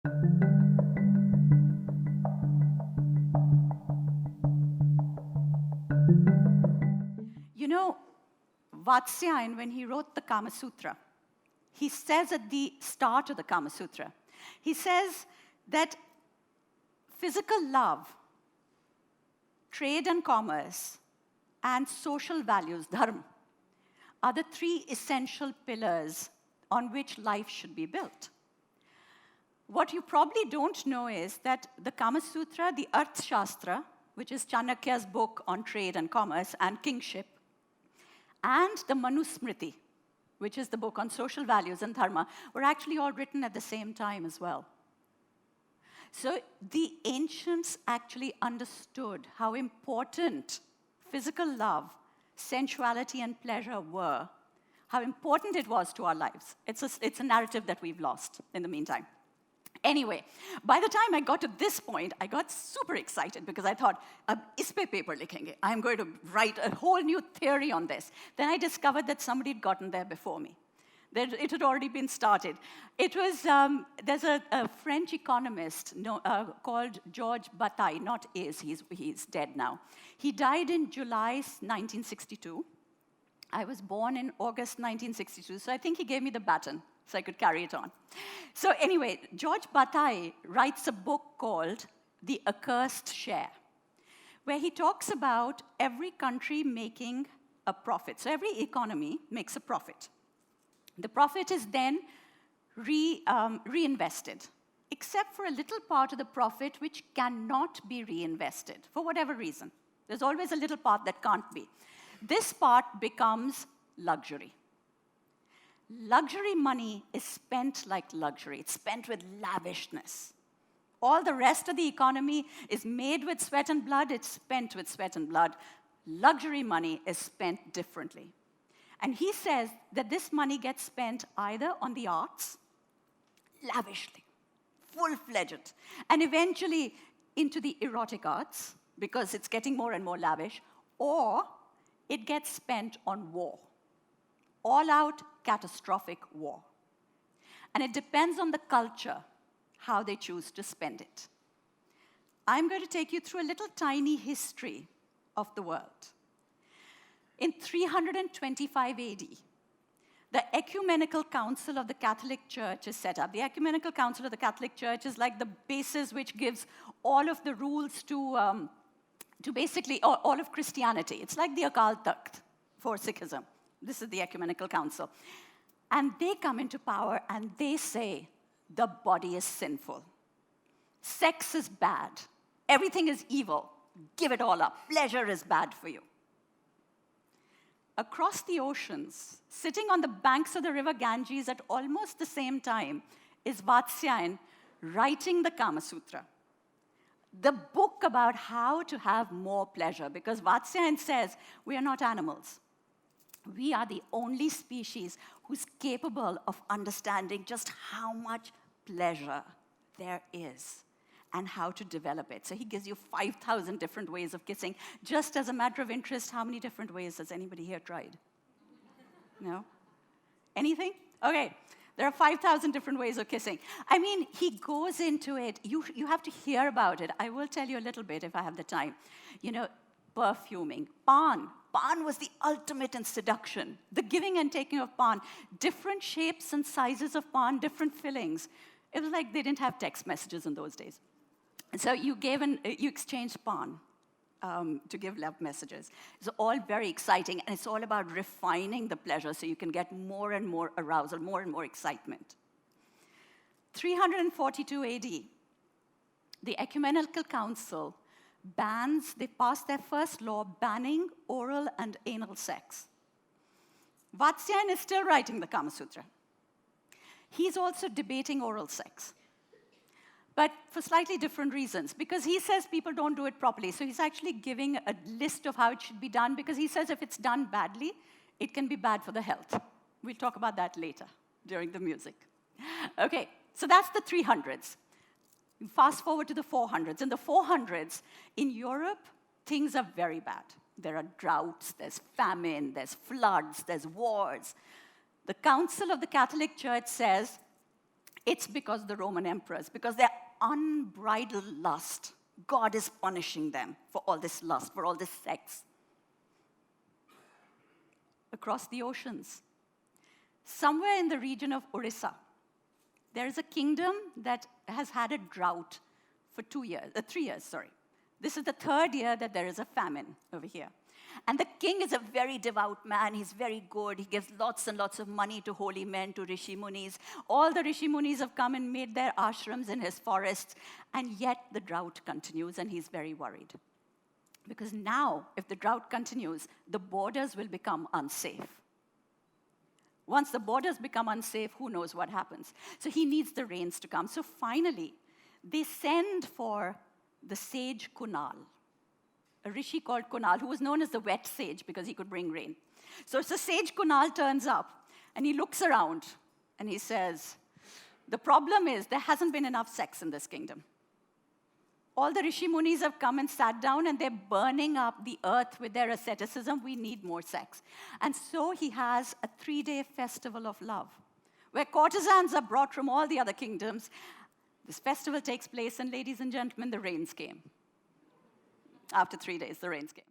You know, Vatsyayana, when he wrote the Kama Sutra, he says at the start of the Kama Sutra, he says that physical love, trade and commerce, and social values, dharma, are the three essential pillars on which life should be built. What you probably don't know is that the Kama Sutra, the Arth Shastra, which is Chanakya's book on trade and commerce and kingship, and the Manusmriti, which is the book on social values and dharma, were actually all written at the same time as well. So the ancients actually understood how important physical love, sensuality, and pleasure were, how important it was to our lives. It's a narrative that we've lost in the meantime. Anyway, by the time I got to this point, I got super excited because I thought, ab is pe paper likhenge. I'm going to write a whole new theory on this. Then I discovered that somebody had gotten there before me. That it had already been started. It was, there's a French economist called Georges Bataille, not is, he's dead now. He died in July 1962. I was born in August 1962, so I think he gave me the baton so I could carry it on. So anyway, Georges Bataille writes a book called The Accursed Share, where he talks about every country making a profit. So every economy makes a profit. The profit is then reinvested, except for a little part of the profit which cannot be reinvested, for whatever reason. There's always a little part that can't be. This part becomes luxury. Luxury money is spent like luxury. It's spent with lavishness. All the rest of the economy is made with sweat and blood. It's spent with sweat and blood. Luxury money is spent differently. And he says that this money gets spent either on the arts, lavishly, full-fledged, and eventually into the erotic arts, because it's getting more and more lavish, or it gets spent on war, all-out, catastrophic war. And it depends on the culture how they choose to spend it. I'm going to take you through a little tiny history of the world. In 325 AD, the Ecumenical Council of the Catholic Church is set up. The Ecumenical Council of the Catholic Church is like the basis which gives all of the rules to basically all of Christianity. It's like the Akal Takht for Sikhism. This is the Ecumenical Council. And they come into power and they say, the body is sinful. Sex is bad. Everything is evil. Give it all up. Pleasure is bad for you. Across the oceans, sitting on the banks of the river Ganges at almost the same time, is Vatsyayana writing the Kama Sutra, the book about how to have more pleasure, because Vatsyayana says we are not animals. We are the only species who's capable of understanding just how much pleasure there is and how to develop it. So he gives you 5,000 different ways of kissing. Just as a matter of interest, how many different ways has anybody here tried? No? Anything? Okay. There are 5,000 different ways of kissing. I mean, he goes into it. You have to hear about it. I will tell you a little bit if I have the time. You know, perfuming, pan. Pan was the ultimate in seduction. The giving and taking of pan. Different shapes and sizes of pan, different fillings. It was like they didn't have text messages in those days. And so you exchanged pan to give love messages. It's all very exciting, and it's all about refining the pleasure so you can get more and more arousal, more and more excitement. 342 AD, the Ecumenical Council they passed their first law banning oral and anal sex. Vatsyayana is still writing the Kama Sutra. He's also debating oral sex, but for slightly different reasons, because he says people don't do it properly. So he's actually giving a list of how it should be done, because he says if it's done badly, it can be bad for the health. We'll talk about that later during the music. Okay, so that's the 300s. Fast forward to the 400s. In the 400s, in Europe, things are very bad. There are droughts, there's famine, there's floods, there's wars. The Council of the Catholic Church says It's because the Roman emperors, because their unbridled lust, God is punishing them for all this lust, for all this sex. Across the oceans, somewhere in the region of Orissa, there is a kingdom that has had a drought for 3 years. This is the 3rd year that there is a famine over here. And the king is a very devout man. He's very good. He gives lots and lots of money to holy men, to rishi munis. All the rishi munis have come and made their ashrams in his forests. And yet the drought continues, and he's very worried. Because now, if the drought continues, the borders will become unsafe. Once the borders become unsafe, who knows what happens? So he needs the rains to come. So finally, they send for the sage Kunal, a rishi called Kunal, who was known as the wet sage because he could bring rain. So sage Kunal turns up, and he looks around, and he says, the problem is there hasn't been enough sex in this kingdom. All the rishi munis have come and sat down, and they're burning up the earth with their asceticism. We need more sex. And so he has a 3-day festival of love, where courtesans are brought from all the other kingdoms. This festival takes place, and ladies and gentlemen, the rains came. After 3 days, the rains came.